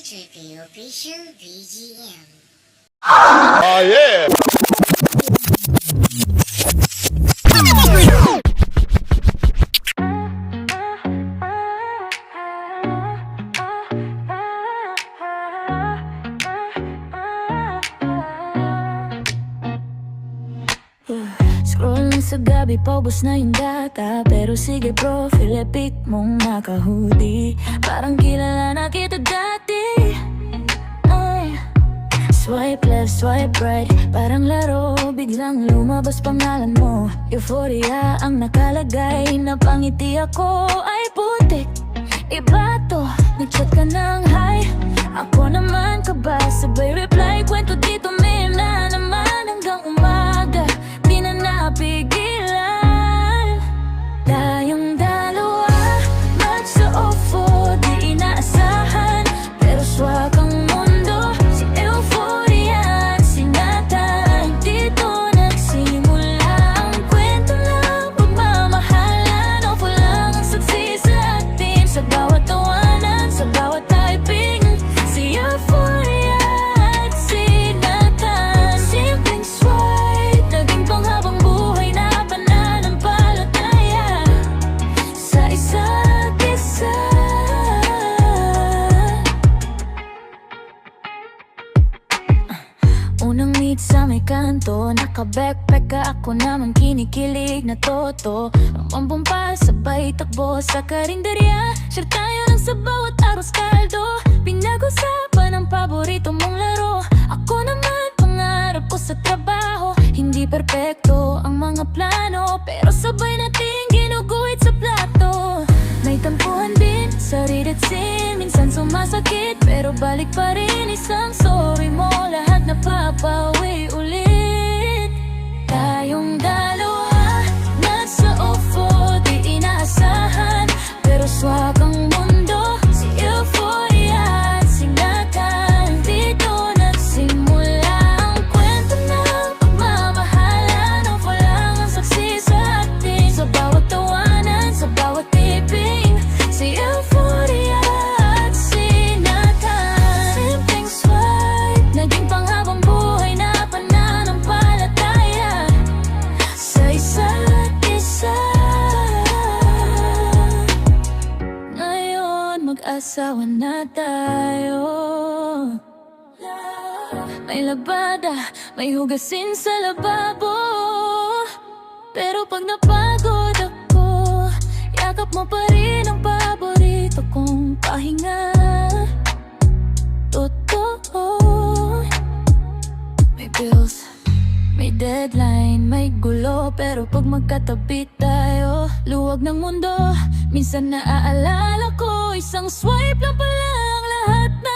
Trippy Official BGM. Oh yeah! Scroll lang sa gabi, paubos na yung data. Pero sige profile, epic mong naka-hoodie. Parang kilala na kita dati. Ay. Swipe left, swipe right, parang laro. Biglang lumabas pangalan mo. Euphoria ang nakalagay. Napangiti ako, ay putik. Iba to, nag-chat ka ng hi. Ako naman ka ba? Sabay reply, kwento dito may na naman. Hanggang umaga, di na napigilan. Tayong dalawa, match sa ofo, di inaasahan. Pero swak ang mundo, si Euphoria, sinatan. Dito nagsimula ang kwento ng pagmamahalan. Ofo lang ang saksi sa atin, sa bawat tawanan, sa bawat typing. Si Euphoria at sinatan. Simpleng swipe, naging panghabang buhay na pananampalataya sa isa't isa. Unang meet sa may kanto, naka-backpack ka, ako naman kinikilig na toto. Ramambong pa, sabay takbo sa karinderya. Share tayo ng sa bawat aros kaldo. Pinag-usapan ang paborito mong laro. Ako naman, pangarap ko sa trabaho. Hindi perpekto ang mga plano, pero sabay nating ginuguhit sa plato. May tampuhan din sa read at scene. Minsan sumasakit, pero balik pa rin isang sorry mo. Lahat napapawi ulit. Tayong dalawa, nasa ofo, di inaasahan. Pero swak ang mundo, si Euphoria at sinatan. Dito nagsimula ang kwento ng pagmamahalan. Ofo lang ang saksi sa atin, sa bawat tawanan, sa bawat tiping. Si Euphoria at sinatan. Simpleng swipe, naging panghabang buhay na pananampalataya sa isa't isa. Ngayon mag-asawa na tayo. May labada, may hugasin sa lababo. Pero pag napagod ako, yakap mo pa rin ang paborito kong pahinga. Totoo. May bills, may deadline, may gulo. Pero pag magkatabi tayo, luwag ng mundo. Minsan naaalala ko, isang swipe lang pala ang lahat na